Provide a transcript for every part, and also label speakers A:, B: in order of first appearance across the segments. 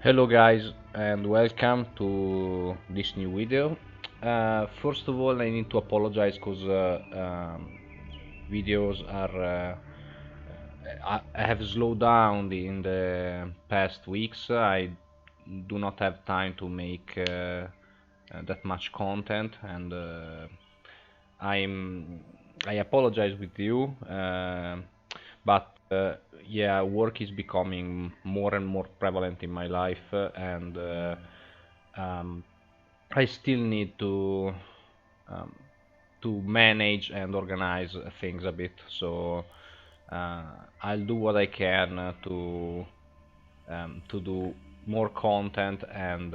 A: Hello guys and welcome to this new video. First of all, I need to apologize because videos are I have slowed down in the past weeks. I do not have time to make that much content, and I'm I apologize with you, but yeah, work is becoming more and more prevalent in my life, and um, I still need um, to manage and organize things a bit. So uh, I'll do what I can to do more content and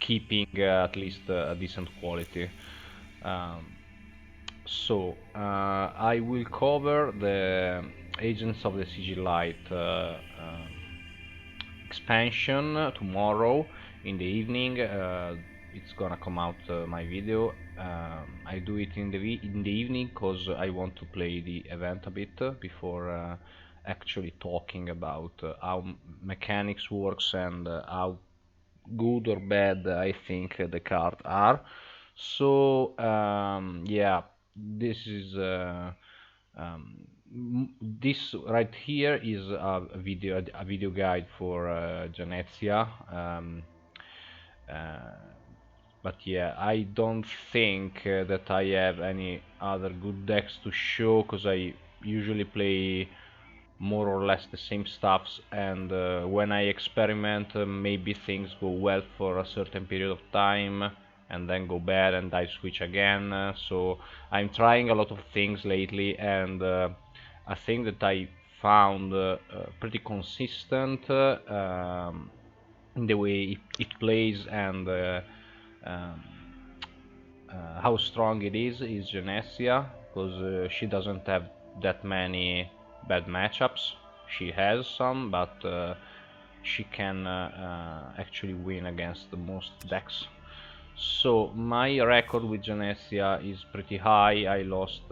A: keeping at least a decent quality. Um, I will cover the Agents of the Sigillite expansion tomorrow in the evening. It's gonna come out my video. I do it in the evening because I want to play the event a bit before actually talking about how mechanics works and how good or bad I think the cards are. Yeah, this is this right here is a video guide for Genesia. Uh, but yeah, I don't think that I have any other good decks to show because I usually play more or less the same stuffs, and when I experiment, maybe things go well for a certain period of time and then go bad and I switch again. So I'm trying a lot of things lately, and I think that I found pretty consistent in the way it plays, and um, how strong it is Genesia, because she doesn't have that many bad matchups. She has some, but she can actually win against the most decks. So my record with Genesia is pretty high. I lost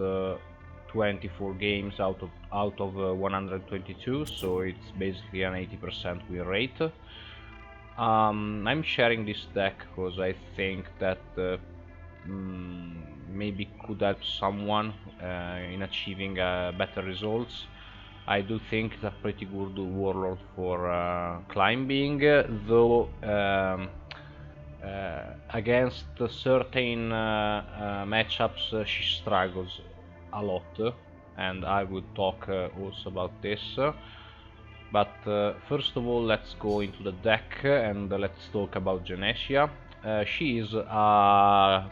A: 24 games out of 122, so it's basically an 80% win rate. I'm sharing this deck because I think that maybe could help someone in achieving better results. I do think it's a pretty good warlord for climbing, though against certain matchups she struggles a lot, and I will talk also about this. But first of all, let's go into the deck and let's talk about Genesia. She is a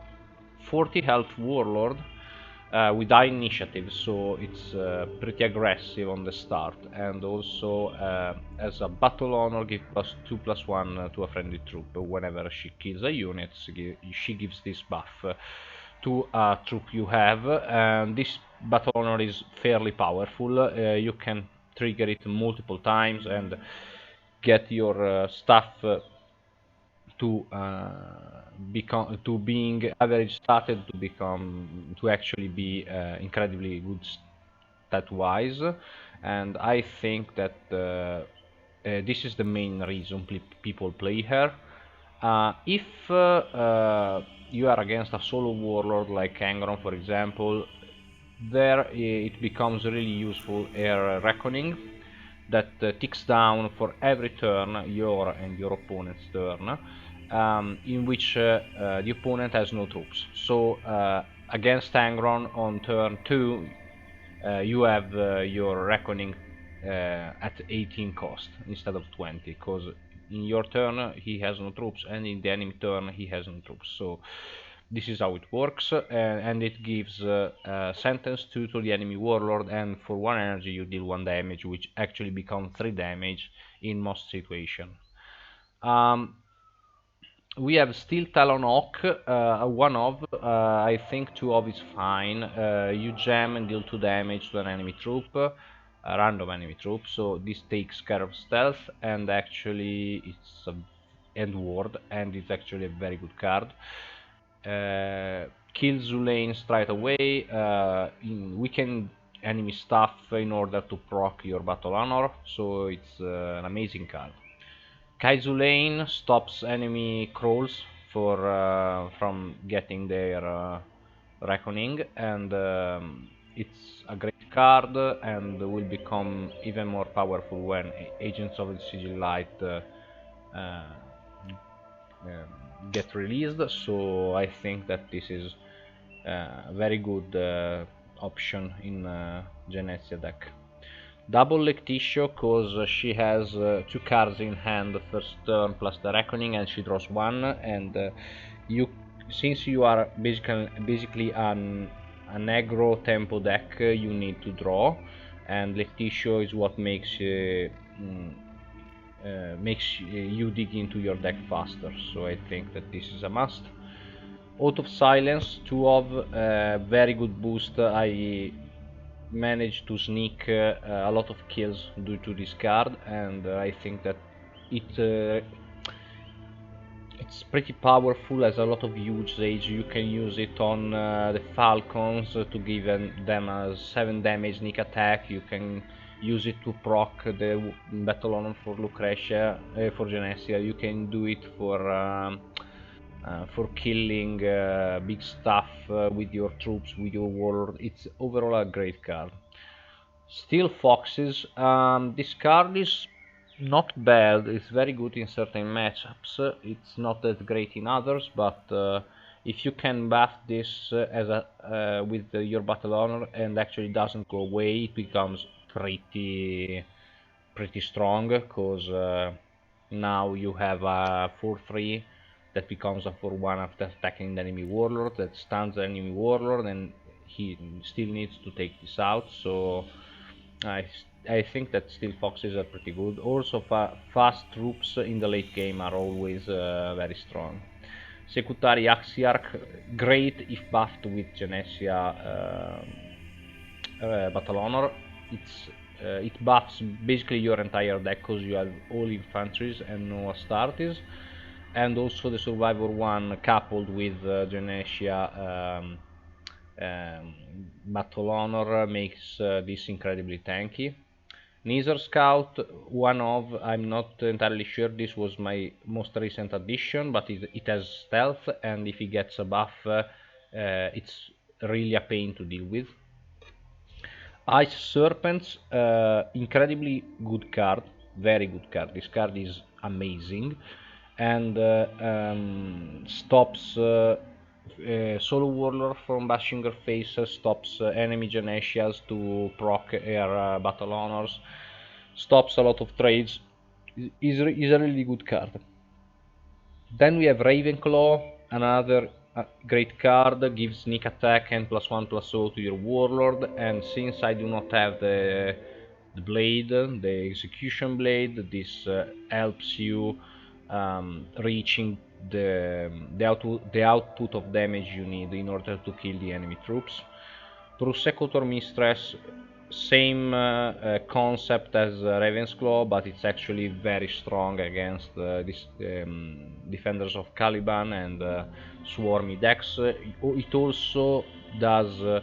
A: 40 health warlord with high initiative, so it's pretty aggressive on the start, and also as a battle honor, give +2/+1 to a friendly troop. Whenever she kills a unit, she gives this buff to a troop you have, and this battle honor is fairly powerful. You can trigger it multiple times and get your stuff to being average started to become to actually be incredibly good stat wise, and I think that this is the main reason people play her. If you are against a solo warlord like Angron, for example, there it becomes really useful her reckoning that ticks down for every turn, your and your opponent's turn, in which the opponent has no troops. So against Angron on turn 2, you have your reckoning at 18 cost instead of 20, because in your turn he has no troops, and in the enemy turn he has no troops. So this is how it works, and it gives sentence 2 to the enemy warlord, and for 1 energy you deal 1 damage, which actually becomes 3 damage in most situations. We have still Talon Hawk, one of, I think 2 of is fine. You jam and deal 2 damage to an enemy troop, a random enemy troop, so this takes care of stealth, and actually it's a end ward, and it's actually a very good card. Kill Zulane straight away, weaken enemy stuff in order to proc your battle honor, so it's an amazing card. Kaizulane stops enemy Kroles from getting their reckoning, and it's a great card and will become even more powerful when Agents of the Sigil Light uh, get released. So I think that this is a very good option in Genesia deck. Double Lectitio, cause she has two cards in hand the first turn plus the Reckoning, and she draws one, and you since you are basically an aggro tempo deck, you need to draw, and Lectitio is what makes you dig into your deck faster, so I think that this is a must. Oath of Silence, 2 of, very good boost. I managed to sneak a lot of kills due to this card, and I think that it's pretty powerful, has a lot of usage. You can use it on the Falcons to give them a 7 damage sneak attack. You can use it to proc the Battle Honor for Lucretia, for Genesia. You can do it for killing big stuff with your troops, with your warlord. It's overall a great card. Steel Foxes, this card is not bad, it's very good in certain matchups, it's not that great in others, but if you can buff this with your Battle Honor and actually doesn't go away, it becomes pretty strong, because now you have a 4-3 that becomes a 4-1 after attacking the enemy warlord, that stuns the enemy warlord, and he still needs to take this out. So I think that Steel Foxes are pretty good. Also fast troops in the late game are always very strong. Secutari Axiarch, great if buffed with Genesia Battle Honor. It buffs basically your entire deck because you have all infantries and no Astartes, and also the Survivor 1 coupled with Genesia Battle Honor makes this incredibly tanky. Neither Scout, 1 of, I'm not entirely sure, this was my most recent addition, but it has stealth, and if he gets a buff, it's really a pain to deal with. Ice Serpents, incredibly good card, very good card. This card is amazing, and stops Solo Warlord from bashing her face, stops enemy Genesias to proc her Battle Honors, stops a lot of trades. Is a really good card. Then we have Ravenclaw, another great card, gives sneak attack and +1/+0 to your warlord, and since I do not have the blade, the execution blade, this helps you reaching the output of damage you need in order to kill the enemy troops. Prosecutor Mistress, same concept as Ravensclaw, but it's actually very strong against this Defenders of Caliban and Swarmy decks. It also does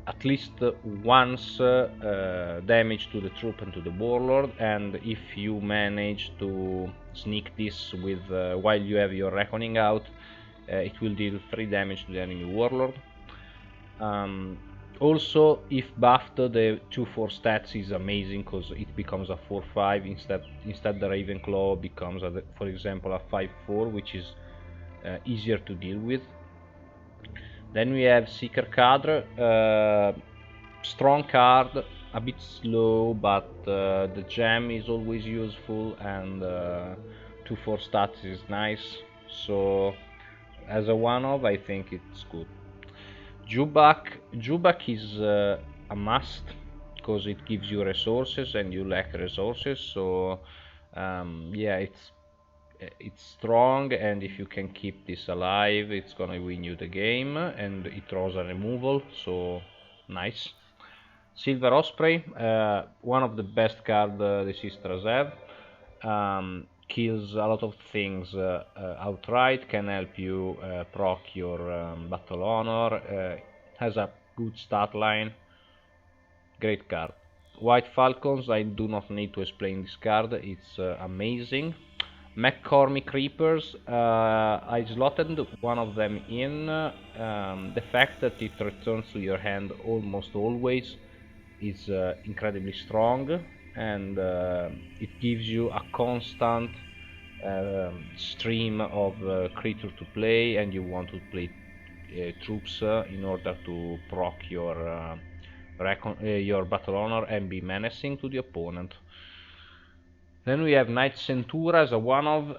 A: at least once damage to the troop and to the warlord, and if you manage to sneak this with while you have your reckoning out, it will deal 3 damage to the enemy warlord. Also, if buffed, the 2-4 stats is amazing because it becomes a 4-5 instead the Ravenclaw becomes for example a 5-4, which is easier to deal with. Then we have Seeker Cadre, strong card, a bit slow, but the gem is always useful, and 2-4 stats is nice, so as a one-of I think it's good. Jubak is a must because it gives you resources and you lack resources, so yeah, it's strong, and if you can keep this alive it's gonna win you the game, and it throws a removal, so nice. Silver Osprey, one of the best cards the sisters have. Kills a lot of things outright, can help you proc your Battle Honor, has a good stat line, great card. White Falcons, I do not need to explain this card, it's amazing. McCormick Creepers, I slotted one of them in. The fact that it returns to your hand almost always is incredibly strong, and it gives you a constant stream of creature to play, and you want to play troops in order to proc your battle honor and be menacing to the opponent. Then we have Knight Centura as a one-of.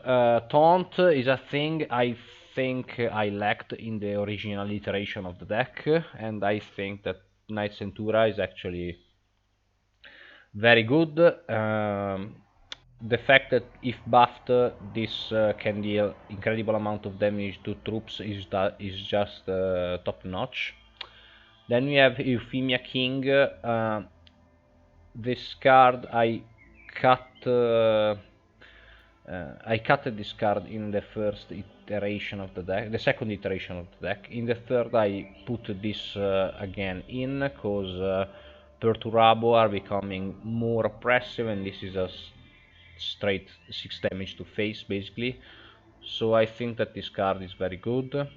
A: Taunt is a thing I think I lacked in the original iteration of the deck, and I think that Knight Centura is actually very good. The fact that if buffed, this can deal incredible amount of damage to troops is just top notch. Then we have Euphemia King. This card cut I cutted this card in the first iteration of the deck, the second iteration of the deck. In the third I put this again in, because Perturabo are becoming more oppressive, and this is a straight 6 damage to face basically. So I think that this card is very good.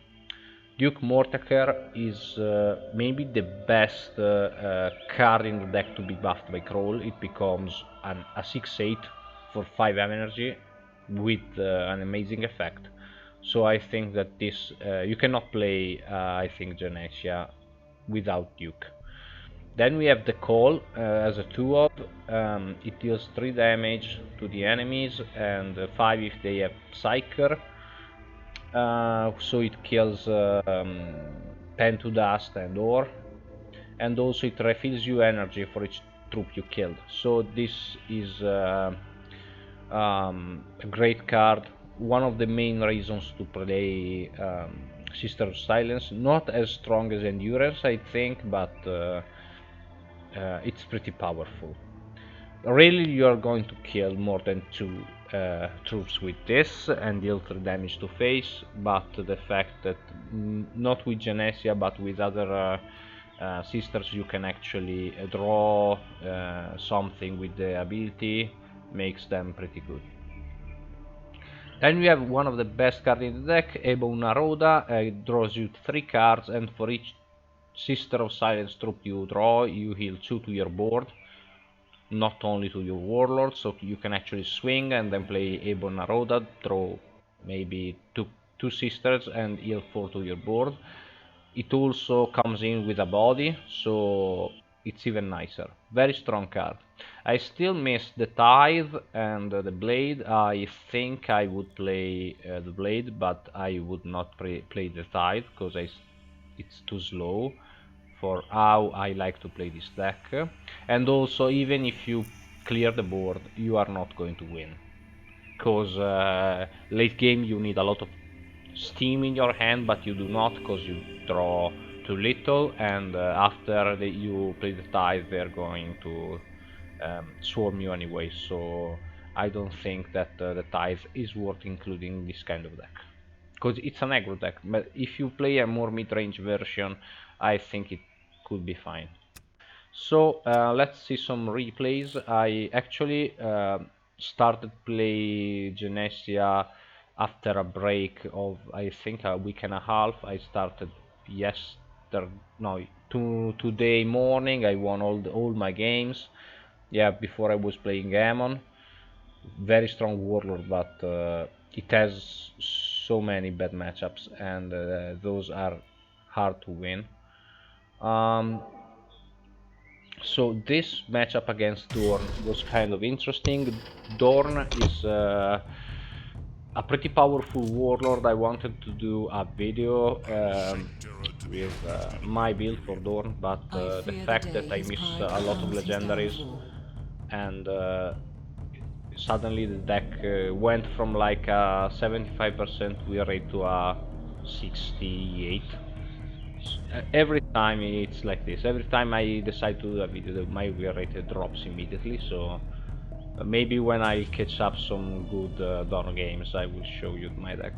A: Duke Mortaker is maybe the best card in the deck to be buffed by Krole. It becomes a 6/8 for 5 energy with an amazing effect. So I think that this you cannot play I think Genesia without Duke. Then we have the Call as a 2-of. It deals 3 damage to the enemies and 5 if they have Psyker. So it kills Pen to Dust and Ore, and also it refills you energy for each troop you killed. So this is a great card. One of the main reasons to play Sister of Silence. Not as strong as Endurance, I think, but it's pretty powerful. Really, you are going to kill more than 2 troops with this and deal 3 damage to face, but the fact that not with Genesia but with other sisters you can actually draw something with the ability makes them pretty good. Then we have one of the best cards in the deck, Ebon Naroda. It draws you 3 cards, and for each Sister of Silence troop you draw, you heal 2 to your board, not only to your warlord. So you can actually swing and then play Ebon Naroda, draw maybe two sisters and heal 4 to your board. It also comes in with a body, so it's even nicer. Very strong card. I still miss the Tithe and the Blade. I think I would play the Blade, but I would not play the Tithe because it's too slow for how I like to play this deck. And also, even if you clear the board, you are not going to win, because late game you need a lot of steam in your hand, but you do not, because you draw too little, and after you play the Tithe they're going to swarm you anyway. So I don't think that the Tithe is worth including in this kind of deck, because it's an aggro deck. But if you play a more mid-range version, I think it could be fine. So let's see some replays. I actually started play Genesia after a break of I think a week and a half. I started today morning. I won all my games. Yeah, before I was playing Gammon. Very strong warlord, but it has so many bad matchups, and those are hard to win. So this matchup against Dorn was kind of interesting. Dorn is a pretty powerful warlord. I wanted to do a video with my build for Dorn, but the fact that I miss a lot of legendaries, and suddenly the deck went from like a 75% win rate to a 68. Every time it's like this. Every time I decide to do a video, my win rate drops immediately. So maybe when I catch up some good Dawn games, I will show you my deck.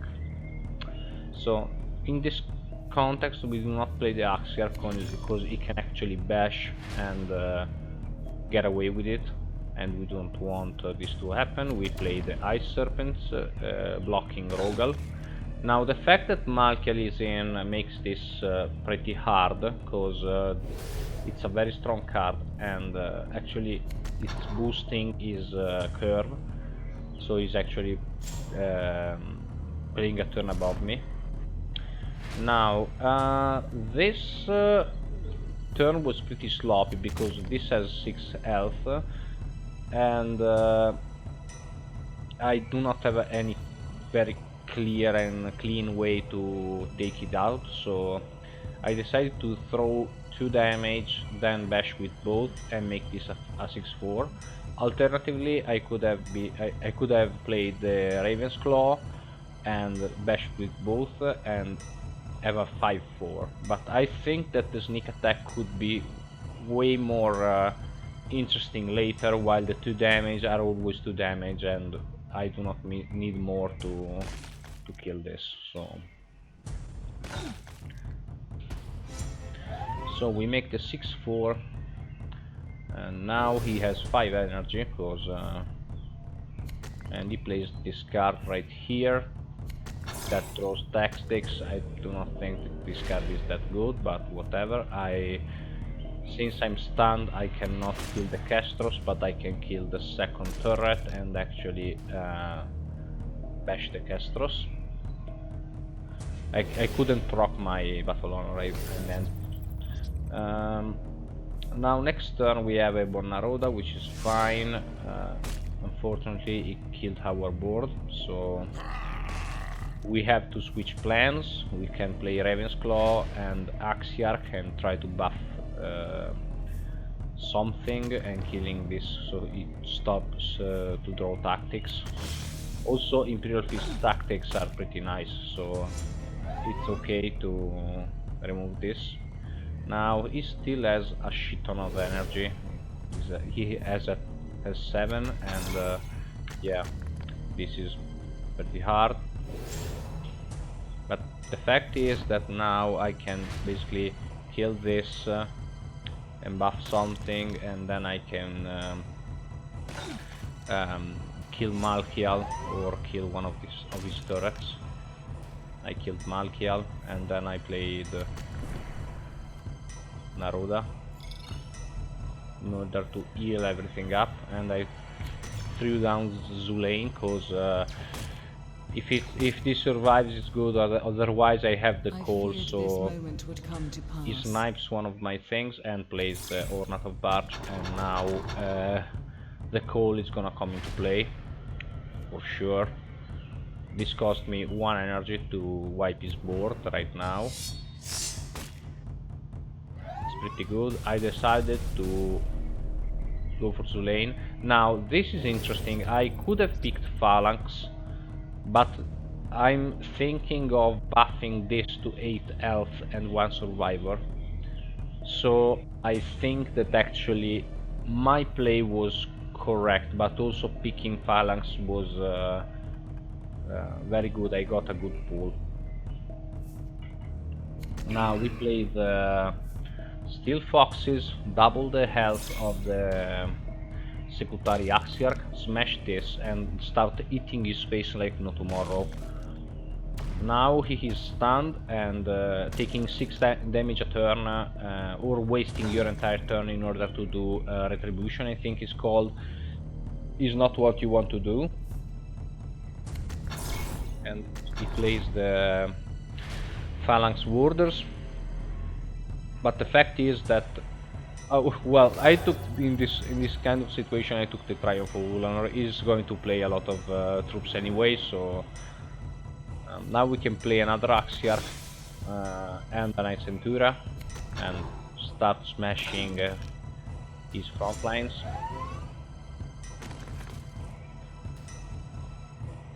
A: So in this context, we do not play the Axiar because it can actually bash and get away with it, and we don't want this to happen. We play the Ice Serpents, blocking Rogal. Now the fact that Malkiel is in makes this pretty hard, because it's a very strong card, and actually its boosting is curve, so he's actually playing a turn above me. Now this turn was pretty sloppy because this has 6 health, and I do not have any very clear and clean way to take it out, so I decided to throw 2 damage, then bash with both and make this a 6-4. Alternatively, I could have played the Raven's Claw and bashed with both and have a 5-4, but I think that the sneak attack could be way more interesting later, while the 2 damage are always 2 damage and I do not need more to kill this. So we make the 6-4, and now he has 5 energy, and he plays this card right here that throws tactics. I do not think that this card is that good, but whatever. Since I'm stunned, I cannot kill the Castros, but I can kill the second turret and actually bash the Castros. I couldn't proc my Battle Honor, and now next turn we have a Bornaroda, which is fine. Unfortunately it killed our board, so we have to switch plans. We can play Raven's Claw and Axiarch and try to buff something and killing this so it stops to draw tactics. Also, Imperial Fist tactics are pretty nice, so it's okay to remove this. Now he still has a shit ton of energy. He has 7, and yeah, this is pretty hard. But the fact is that now I can basically kill this and buff something, and then I can kill Malkiel or kill one of his turrets. I killed Malkiel, and then I played Naruda in order to heal everything up, and I threw down Zulain because if this survives it's good, otherwise I have the call, so he snipes one of my things and plays the Ornat of Barch, and now the call is gonna come into play for sure. This cost me 1 energy to wipe his board right now. It's pretty good. I decided to go for Zulain. Now this is interesting. I could have picked Phalanx, but I'm thinking of buffing this to 8 health and 1 survivor. So I think that actually my play was correct, but also picking Phalanx was very good. I got a good pull. Now we play the Steel Foxes, double the health of the Secretary Axiarch, smash this and start eating his face like no tomorrow. Now he is stunned and taking 6 damage a turn, or wasting your entire turn in order to do retribution, I think it's called, is not what you want to do. And he plays the Phalanx Warders, but the fact is that well, I took in this kind of situation, I took the Triumph of Ulanor. He's going to play a lot of troops anyway, so now we can play another Axiarch and a Knight Centura and start smashing his front lines.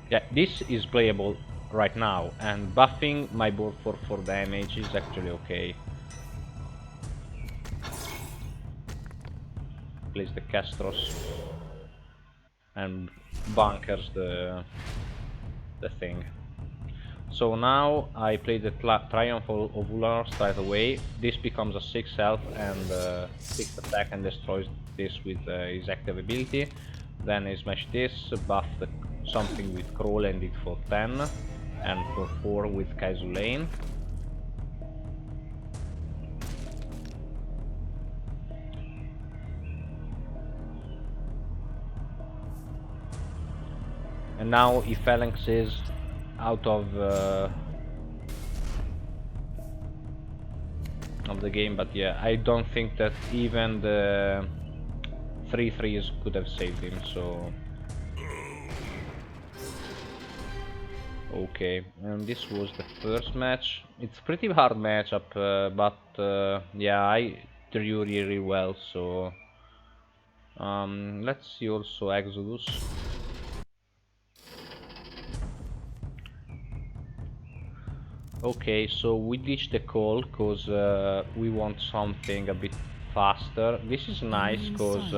A: Yeah, this is playable right now, and buffing my board for 4 damage is actually okay. Plays the Castros and bunkers the thing. So now I play the Triumph of Ulanor straight away. This becomes a 6 health and 6 attack and destroys this with his active ability. Then I smash this, buff something with Krole and it for 10, and for 4 with Kaizulane. And now if Phalanx is out of the game, but yeah, I don't think that even the 3/3s could have saved him, so... Okay, and this was the first match. It's pretty hard matchup, but yeah, I drew really well, so... let's see also Exodus. Okay, so we ditched the call because we want something a bit faster. This is nice because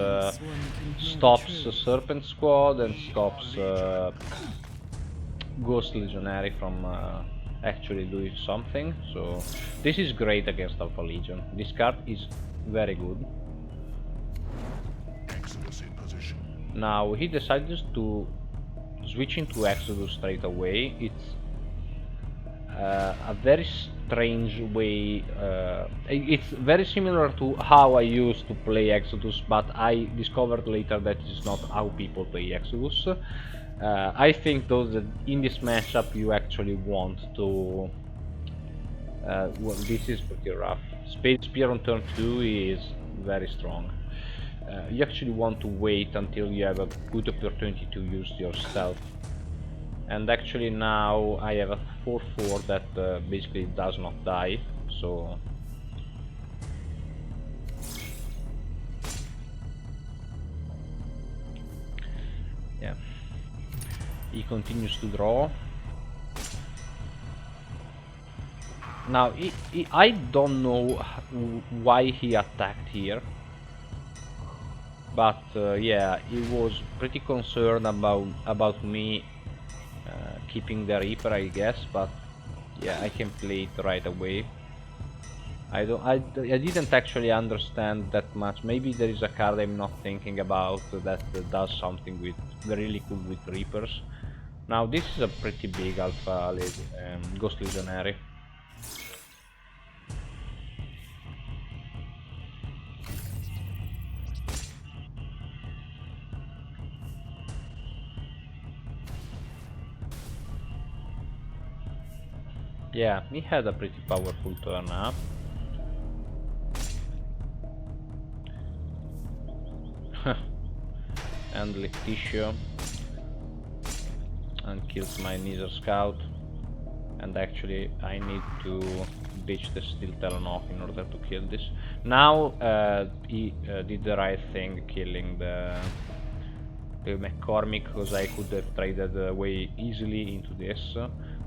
A: stops Serpent Squad and stops Ghost Legionary from actually doing something. So this is great against Alpha Legion. This card is very good.
B: Exodus in position.
A: Now he decided to switch into Exodus straight away. It's a very strange way. It's very similar to how I used to play Exodus, but I discovered later that it's not how people play Exodus. I think though that in this matchup you actually want to... well, this is pretty rough. Spade Spear on turn 2 is very strong. You actually want to wait until you have a good opportunity to use your stealth. And actually now I have a 4/4 that basically does not die, so... yeah. He continues to draw. Now, I don't know why he attacked here. But yeah, he was pretty concerned about me keeping the Reaper, I guess, but yeah, I can play it right away. I didn't actually understand that much. Maybe there is a card I'm not thinking about that does something with really cool with Reapers. Now this is a pretty big Alpha Ghost Legionary. Yeah, he had a pretty powerful turn up. And Letitia. And kills my Nether Scout. And actually I need to ditch the Steel Talon off in order to kill this. Now he did the right thing killing the McCormick, because I could have traded way easily into this.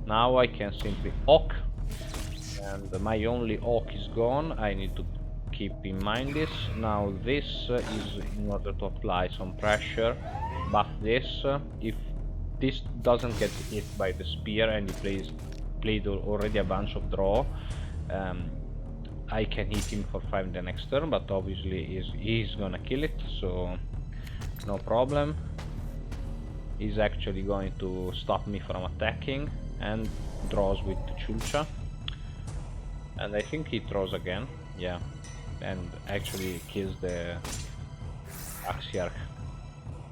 A: Now I can simply Oak, and my only Oak is gone. I need to keep in mind this. Now this is in order to apply some pressure. Buff this. If this doesn't get hit by the spear and he played already a bunch of draw, I can hit him for 5 the next turn, but obviously he's gonna kill it, so no problem. He's actually going to stop me from attacking and draws with Chulcha. And I think he throws again, yeah, and actually kills the Axiarch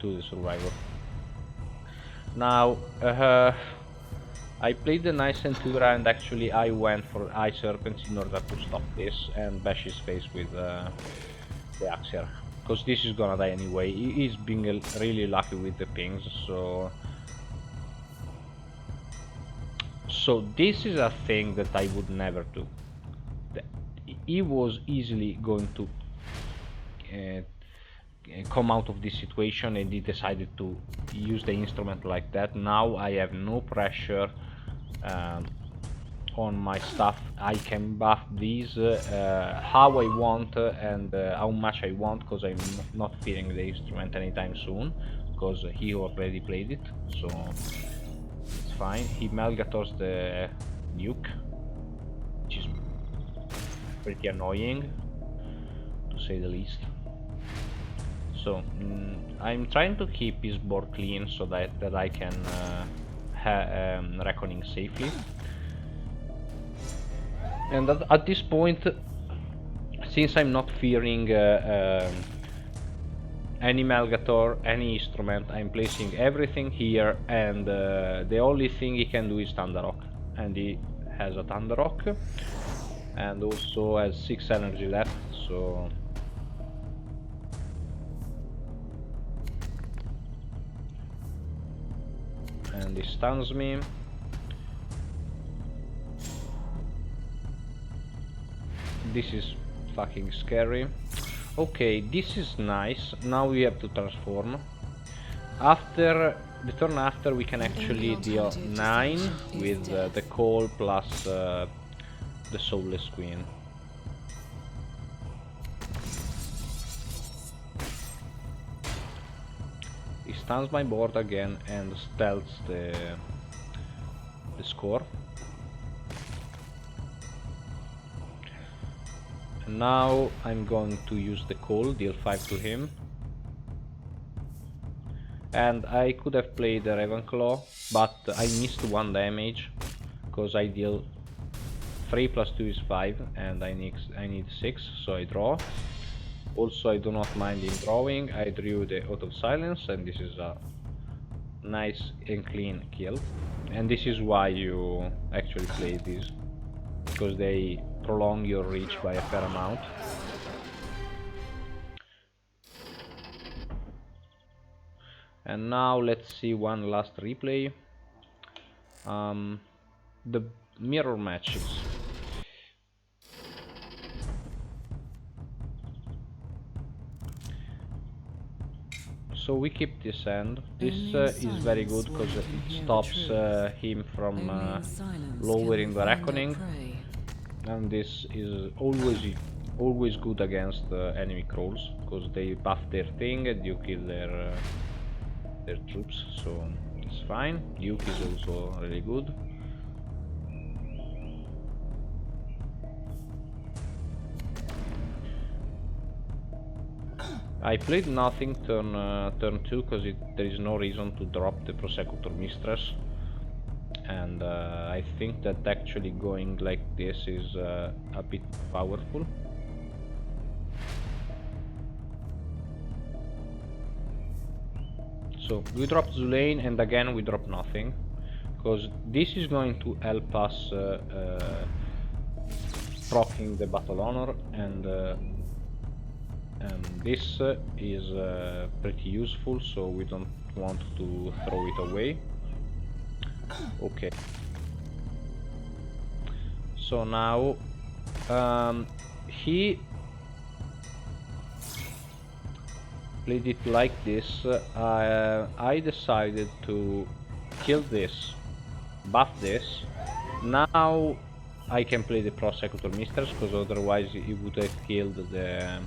A: to the Survivor. Now, I played the nice Centura and actually I went for Eye Serpents in order to stop this and bash his face with the Axiarch. Because this is gonna die anyway. He's being really lucky with the pings, so... So this is a thing that I would never do. He was easily going to come out of this situation and he decided to use the instrument like that. Now I have no pressure on my stuff. I can buff these how I want and how much I want, because I'm not feeling the instrument anytime soon, because he already played it, so it's fine. He Melgators the nuke, which is pretty annoying, to say the least. So I'm trying to keep his board clean so that I can reckoning safely. And at this point, since I'm not fearing any Melgator, any instrument, I'm placing everything here, and the only thing he can do is Thunder Rock, and he has a Thunder Rock, and also has 6 energy left, so... And he stuns me. This is fucking scary. Okay, this is nice. Now we have to transform. After the turn after, we can actually deal 9 with the Krole plus the Soulless Queen. He stuns my board again and stealths the score. And now I'm going to use the Krole, deal 5 to him. And I could have played the Ravenclaw, but I missed 1 damage, because I deal 3 plus 2 is 5, and I need 6, so I draw. Also, I do not mind him drawing. I drew the Oath of Silence, and this is a nice and clean kill. And this is why you actually play these, because they prolong your reach by a fair amount. And now let's see one last replay. The mirror matches. So we keep this end. This is very good because it stops him from lowering the reckoning, and this is always good against enemy Kroles, because they buff their thing and you kill their troops, so it's fine. Duke is also really good. I played nothing turn 2 because there is no reason to drop the Prosecutor Mistress, and I think that actually going like this is a bit powerful. So we drop Zulane, and again we drop nothing, because this is going to help us proccing the Battle Honor, and this is pretty useful, so we don't want to throw it away. Okay. So now he played it like this. I decided to kill this, buff this. Now I can play the Prosecutor Mistress, because otherwise he would have killed the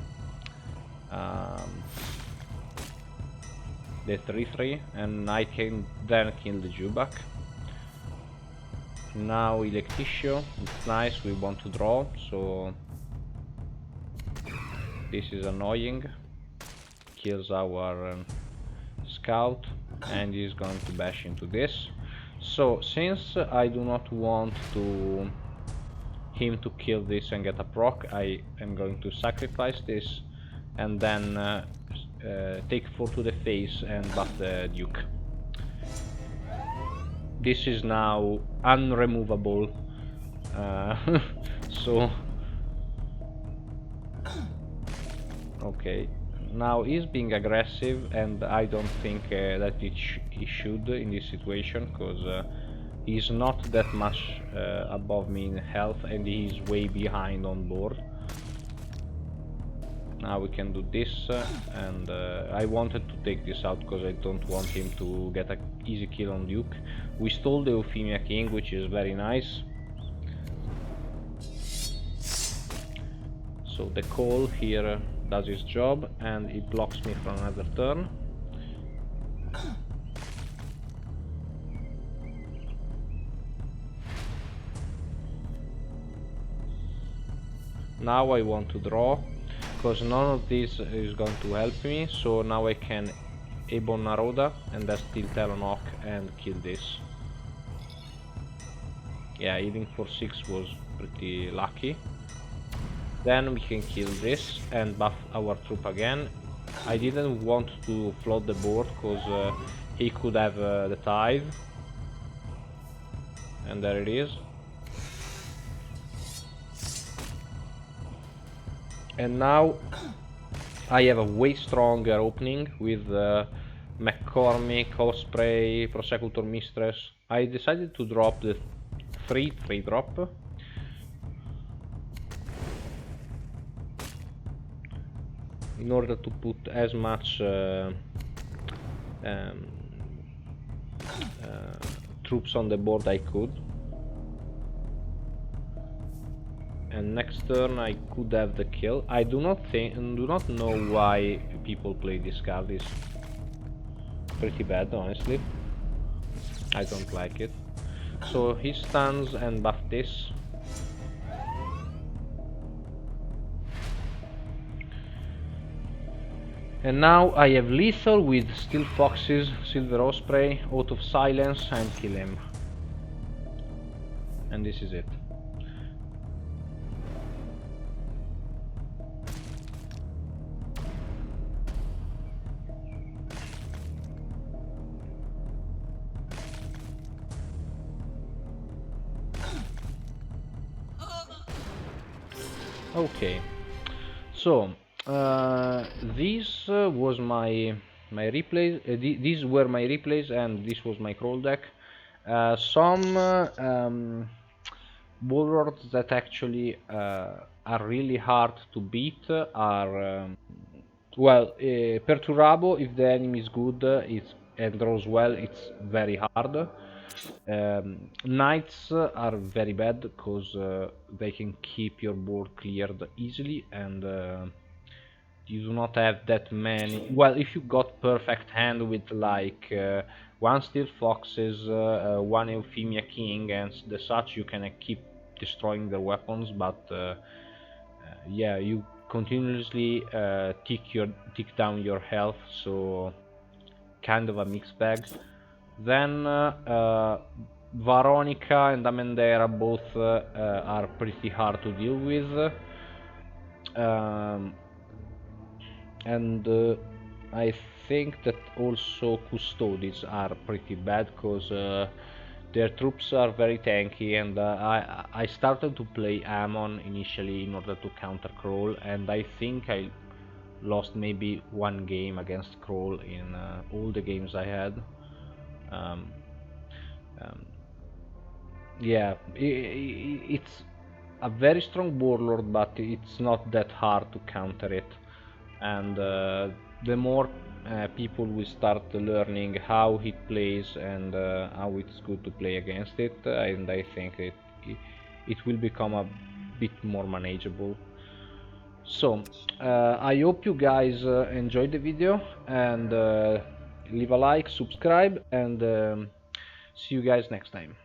A: 3/3, and I can then kill the Jubak. Now Electitio, it's nice, we want to draw, so this is annoying. Kills our scout, and he's going to bash into this. So since I do not want him to kill this and get a proc, I am going to sacrifice this and then take 4 to the face and buff the Duke. This is now unremovable, so okay. Now he's being aggressive, and I don't think that he should in this situation, because he's not that much above me in health, and he's way behind on board. Now we can do this, and I wanted to take this out because I don't want him to get an easy kill on Duke. We stole the Euphemia King, which is very nice. So the Krole here does his job, and it blocks me for another turn. Now I want to draw. because none of this is going to help me. So now I can Ebon Naroda and then still Talonhawk and kill this. Yeah, healing for 6 was pretty lucky. Then we can kill this and buff our troop again. I didn't want to flood the board because he could have the tithe. And there it is. And now I have a way stronger opening with McCormick, Osprey, Prosecutor Mistress. I decided to drop the 3 drop. In order to put as much troops on the board I could. And next turn I could have the kill. I do not know why people play this card. It's pretty bad, honestly. I don't like it. So he stuns and buff this. And now I have lethal with Steel Foxes, Silver Osprey, Oath of Silence, and kill him. And this is it. Okay, so this was my replays. These were my replays, and this was my Krole deck. Some bulwarks that actually are really hard to beat are well, Perturabo. If the enemy is good, and draws well, it's very hard. Knights are very bad because they can keep your board cleared easily, and you do not have that many. Well, if you got perfect hand with like one Steel Foxes, one Euphemia King, and the such, you can keep destroying their weapons. But yeah, you continuously tick down your health, so kind of a mixed bag. Then Varonica and Amendera both are pretty hard to deal with. And I think that also Custodes are pretty bad because their troops are very tanky, and I started to play Ammon initially in order to counter Krole, and I think I lost maybe one game against Krole in all the games I had. Yeah, it's a very strong warlord, but it's not that hard to counter it. And the more people will start learning how it plays and how it's good to play against it, and I think it will become a bit more manageable. So I hope you guys enjoyed the video, and leave a like, subscribe, and see you guys next time.